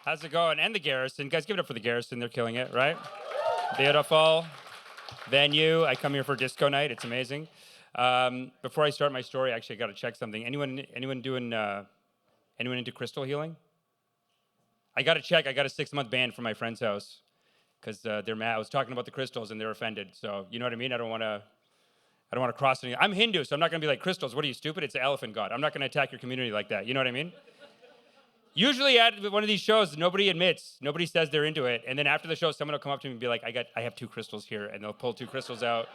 How's it going? And the Garrison. Guys, give it up for the Garrison. They're killing it, right? Beautiful venue. I come here for disco night. It's amazing. Before I start my story, actually, I got to check something. Anyone doing, anyone into crystal healing? I got to check. I got a 6-month ban from my friend's house because they're mad. I was talking about the crystals and they're offended. So, you know what I mean? I don't want to cross any. I'm Hindu, so I'm not going to be like, crystals, what are you, stupid? It's the elephant god. I'm not going to attack your community like that. You know what I mean? Usually at one of these shows, nobody admits, nobody says they're into it, and then after the show, someone will come up to me and be like, I have 2 crystals here, and they'll pull 2 crystals out.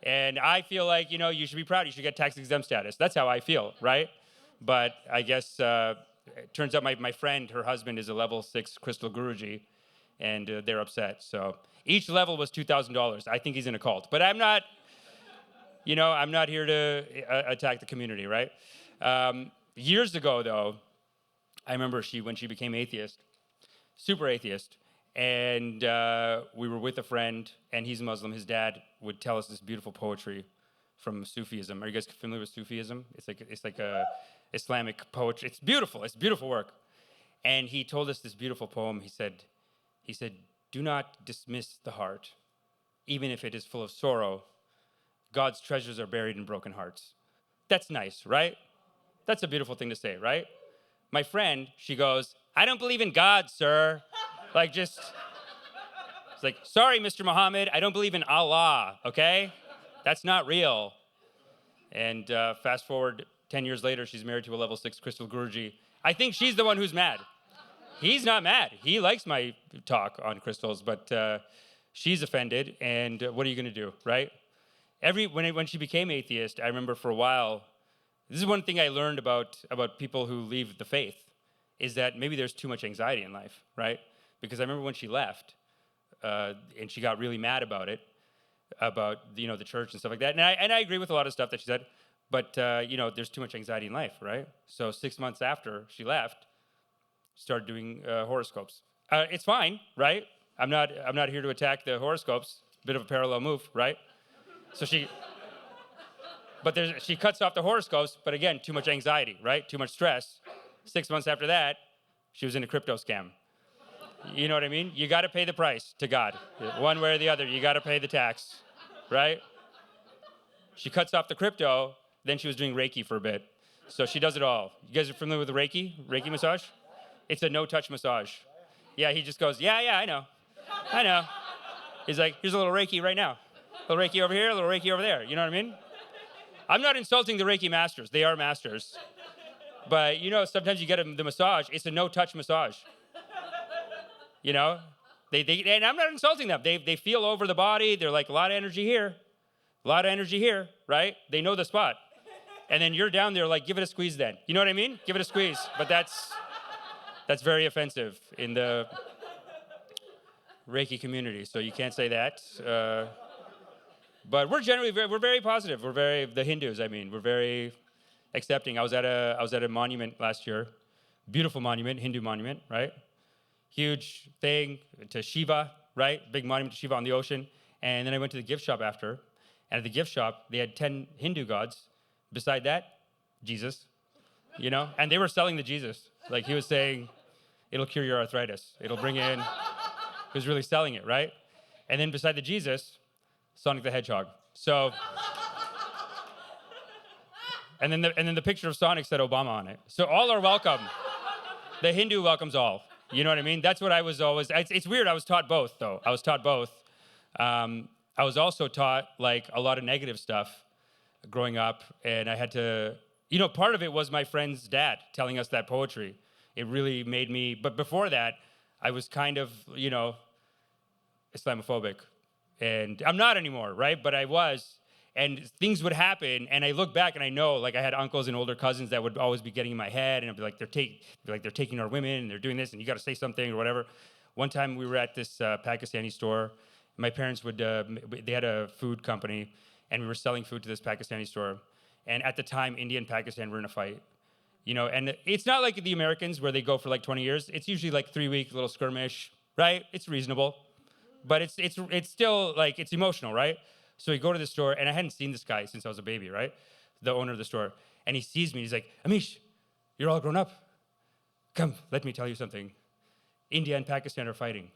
And I feel like, you should be proud. You should get tax exempt status. That's how I feel, right? But I guess it turns out my friend, her husband is a level 6 crystal Guruji, and they're upset. So each level was $2,000. I think he's in a cult. But I'm not here to attack the community, right? Years ago, though, I remember when she became atheist, super atheist, and we were with a friend, and he's a Muslim. His dad would tell us this beautiful poetry from Sufism. Are you guys familiar with Sufism? It's like a Islamic poetry. It's beautiful work. And he told us this beautiful poem. He said, "Do not dismiss the heart, even if it is full of sorrow. God's treasures are buried in broken hearts." That's nice, right? That's a beautiful thing to say, right? My friend, she goes, "I don't believe in God, sir." It's like, "Sorry, Mr. Muhammad, I don't believe in Allah, okay? That's not real." And fast forward 10 years later, she's married to a level 6 crystal Guruji. I think she's the one who's mad. He's not mad. He likes my talk on crystals, but she's offended, and what are you gonna do, right? When she became atheist, I remember for a while, this is one thing I learned about people who leave the faith, is that maybe there's too much anxiety in life, right? Because I remember when she left, and she got really mad about it, about the church and stuff like that. And I agree with a lot of stuff that she said, but there's too much anxiety in life, right? So 6 months after she left, started doing horoscopes. It's fine, right? I'm not here to attack the horoscopes. Bit of a parallel move, right? So she cuts off the horoscopes, but again, too much anxiety, right? Too much stress. 6 months after that, she was in a crypto scam. You know what I mean? You got to pay the price to God. One way or the other, you got to pay the tax, right? She cuts off the crypto, then she was doing Reiki for a bit. So she does it all. You guys are familiar with the Reiki massage? It's a no-touch massage. Yeah, he just goes, yeah, I know. He's like, here's a little Reiki right now. A little Reiki over here, a little Reiki over there. You know what I mean? I'm not insulting the Reiki masters. They are masters. But, sometimes you get the massage. It's a no-touch massage. And I'm not insulting them. They feel over the body. They're like, a lot of energy here, right? They know the spot. And then you're down there like, give it a squeeze then. You know what I mean? Give it a squeeze. But that's very offensive in the Reiki community. So you can't say that. But we're very positive. The Hindus, we're very accepting. I was at a monument last year, beautiful monument, Hindu monument, right? Huge thing to Shiva, right? Big monument to Shiva on the ocean. And then I went to the gift shop after, and at the gift shop, they had 10 Hindu gods. Beside that, Jesus, and they were selling the Jesus. Like he was saying, it'll cure your arthritis. It'll bring in, he was really selling it, right? And then beside the Jesus, Sonic the Hedgehog. So, and then the picture of Sonic said Obama on it. So all are welcome. The Hindu welcomes all. You know what I mean? That's what I was always. It's weird. I was taught both, though. I was taught both. I was also taught like a lot of negative stuff growing up, and I had to. Part of it was my friend's dad telling us that poetry. It really made me. But before that, I was kind of Islamophobic. And I'm not anymore, right? But I was, and things would happen, and I look back and I know, like I had uncles and older cousins that would always be getting in my head, and I'd be like, they're taking our women, and they're doing this, and you got to say something or whatever. One time we were at this Pakistani store. My parents they had a food company, and we were selling food to this Pakistani store. And at the time, India and Pakistan were in a fight. And it's not like the Americans where they go for like 20 years. It's usually like 3-week little skirmish, right? It's reasonable. But it's still like, it's emotional, right? So we go to the store, and I hadn't seen this guy since I was a baby, right? The owner of the store. And he sees me, he's like, "Amish, you're all grown up. Come, let me tell you something." India and Pakistan are fighting,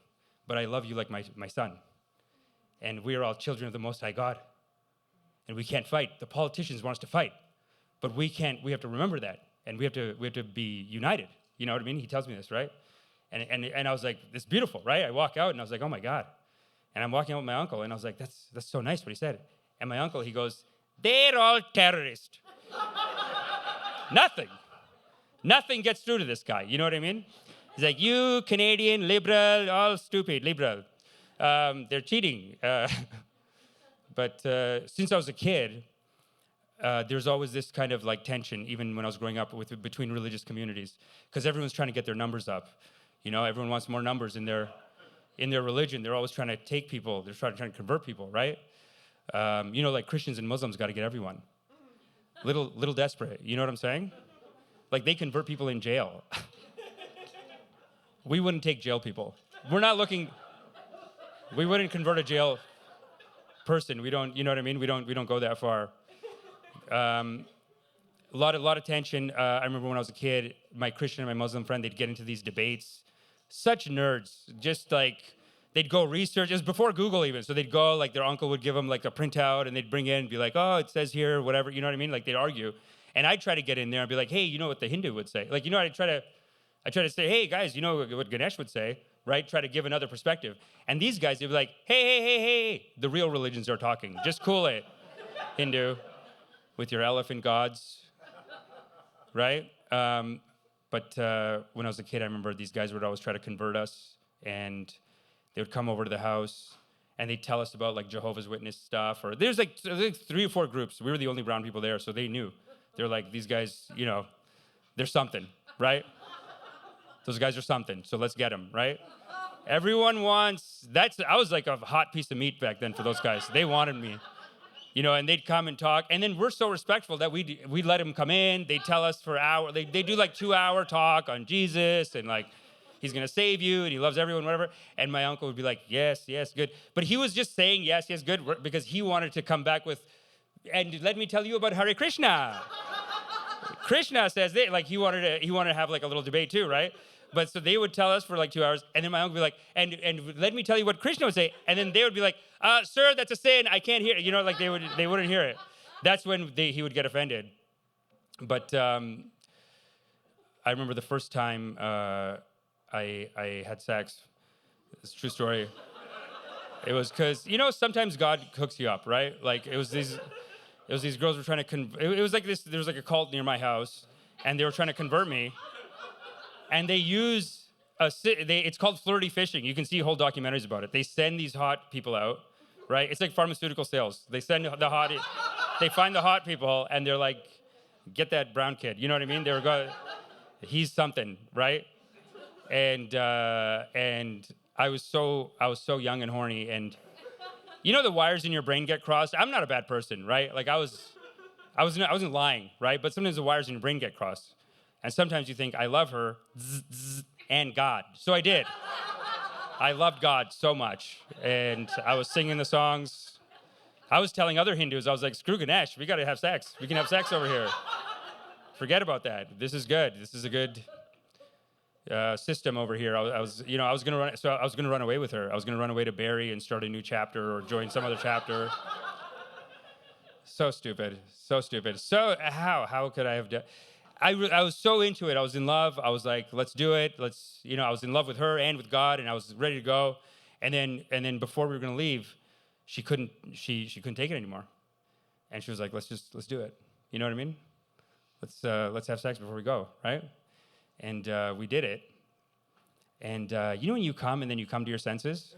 but I love you like my son. And we are all children of the Most High God. And we can't fight. The politicians want us to fight, but we can't. We have to remember that, and we have to be united. You know what I mean? He tells me this, right? And I was like, it's beautiful, right? I walk out and I was like, oh my God. And I'm walking out with my uncle, and I was like, that's so nice what he said. And my uncle, he goes, they're all terrorists. Nothing gets through to this guy. You know what I mean? He's like, you Canadian liberal, all stupid liberal. They're cheating. But since I was a kid, there's always this kind of like tension, even when I was growing up between religious communities, because everyone's trying to get their numbers up. You know, everyone wants more numbers in their religion. They're always trying to take people. They're trying to convert people, right? You know, like Christians and Muslims got to get everyone. Little desperate. You know what I'm saying? Like they convert people in jail. We wouldn't take jail people. We're not looking. We wouldn't convert a jail person. We don't. You know what I mean? We don't go that far. A lot of tension. I remember when I was a kid, my Christian and my Muslim friend, they'd get into these debates. Such nerds. Just like they'd go research. It was before Google even. So they'd go, like their uncle would give them like a printout, and they'd bring in and be like, oh, it says here, whatever. You know what I mean? Like they'd argue. And I'd try to get in there and be like, hey, you know what the Hindu would say? Like, you know, I try to say, hey guys, you know what Ganesh would say, right? Try to give another perspective. And these guys, they'd be like, hey, the real religions are talking. Just cool it, Hindu, with your elephant gods, right? But when I was a kid, I remember these guys would always try to convert us, and they would come over to the house, and they'd tell us about like Jehovah's Witness stuff, or there's like 3 or 4 groups. We were the only brown people there, so they knew. They're like, these guys, you know, they're something, right? Those guys are something, so let's get them, right? Everyone wants, I was like a hot piece of meat back then for those guys. They wanted me, you know, and they'd come and talk. And then we're so respectful that we let them come in. They tell us for hours. They do like 2-hour talk on Jesus and like, he's going to save you and he loves everyone, whatever. And my uncle would be like, yes, good. But he was just saying yes, good, because he wanted to come back with, and let me tell you about Hare Krishna. Krishna says that, like he wanted to have like a little debate too, right? But so they would tell us for like 2 hours, and then my uncle would be like, and let me tell you what Krishna would say. And then they would be like, sir, that's a sin. I can't hear it. You know, like they wouldn't hear it. That's when he would get offended. But I remember the first time I had sex. It's a true story. It was because, you know, sometimes God hooks you up, right? Like it was these girls were trying to, it was like this, there was like a cult near my house, and they were trying to convert me. And they use, it's called flirty fishing. You can see whole documentaries about it. They send these hot people out, right? It's like pharmaceutical sales. They send they find the hot people, and they're like, get that brown kid. You know what I mean? They were going, he's something, right? And I was so young and horny, and you know the wires in your brain get crossed. I'm not a bad person, right? Like I wasn't lying, right? But sometimes the wires in your brain get crossed. And sometimes you think, I love her and God. So I did. I loved God so much. And I was singing the songs. I was telling other Hindus, I was like, screw Ganesh, we got to have sex. We can have sex over here. Forget about that. This is good. This is a good system over here. I was going to run away with her. I was going to run away to Barrie and start a new chapter or join some other chapter. So stupid. So how could I have done? I was so into it. I was in love. I was like, let's do it. I was in love with her and with God, and I was ready to go. And then before we were going to leave, she couldn't take it anymore. And she was like, let's do it. You know what I mean? Let's have sex before we go, right? And we did it. And you know when you come and then you come to your senses?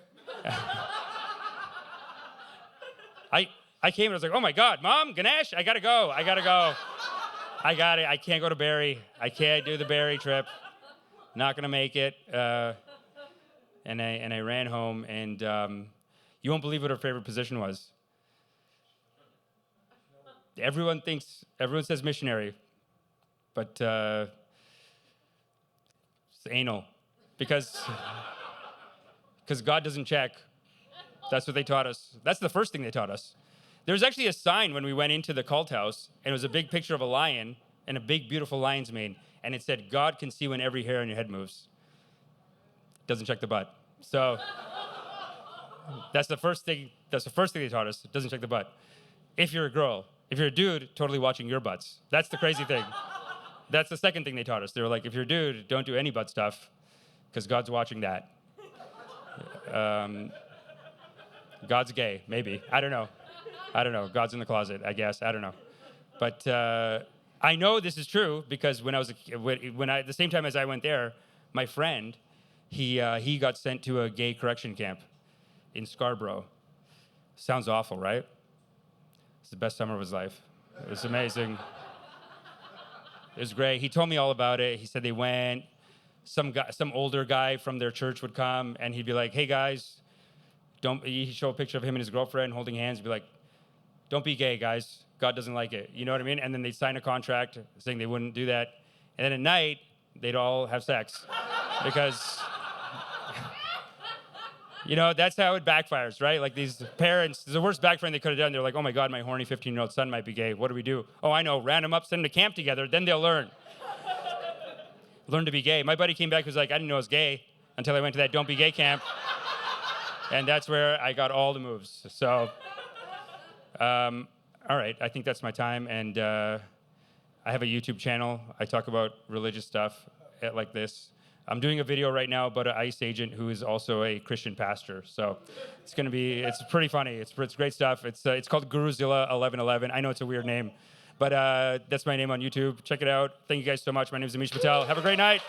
I came and I was like, oh my God, Mom, Ganesh, I gotta go. I got it. I can't go to Barrie. I can't do the Barrie trip. Not gonna make it. And I ran home, and you won't believe what her favorite position was. Everyone says missionary, but it's anal, because God doesn't check. That's what they taught us. That's the first thing they taught us. There was actually a sign when we went into the cult house, and it was a big picture of a lion and a big, beautiful lion's mane, and it said, God can see when every hair on your head moves. doesn't check the butt. So that's the first thing they taught us. Doesn't check the butt. If you're a girl, if you're a dude, totally watching your butts. That's the crazy thing. That's the second thing they taught us. They were like, if you're a dude, don't do any butt stuff, because God's watching that. God's gay, maybe. I don't know. God's in the closet, I guess. I don't know. But I know this is true because when I was at the same time as I went there, my friend, he got sent to a gay correction camp in Scarborough. Sounds awful, right? It's the best summer of his life. It was amazing. It was great. He told me all about it. He said they went. Some older guy from their church would come, and he'd be like, "Hey guys, he'd show a picture of him and his girlfriend holding hands. He'd be like, don't be gay, guys. God doesn't like it." You know what I mean? And then they'd sign a contract saying they wouldn't do that. And then at night, they'd all have sex. Because, that's how it backfires, right? Like these parents, the worst backfiring they could have done. They're like, oh my God, my horny 15-year-old son might be gay. What do we do? Oh, I know. Round them up, send them to camp together. Then they'll learn. Learn to be gay. My buddy came back and was like, I didn't know I was gay until I went to that Don't Be Gay camp. And that's where I got all the moves. So, all right, I think that's my time. And I have a YouTube channel. I talk about religious stuff like this. I'm doing a video right now about an ICE agent who is also a Christian pastor. So it's pretty funny. It's great stuff. It's called Guruzilla 1111. I know it's a weird name, but that's my name on YouTube. Check it out. Thank you guys so much. My name is Amish Patel. Have a great night.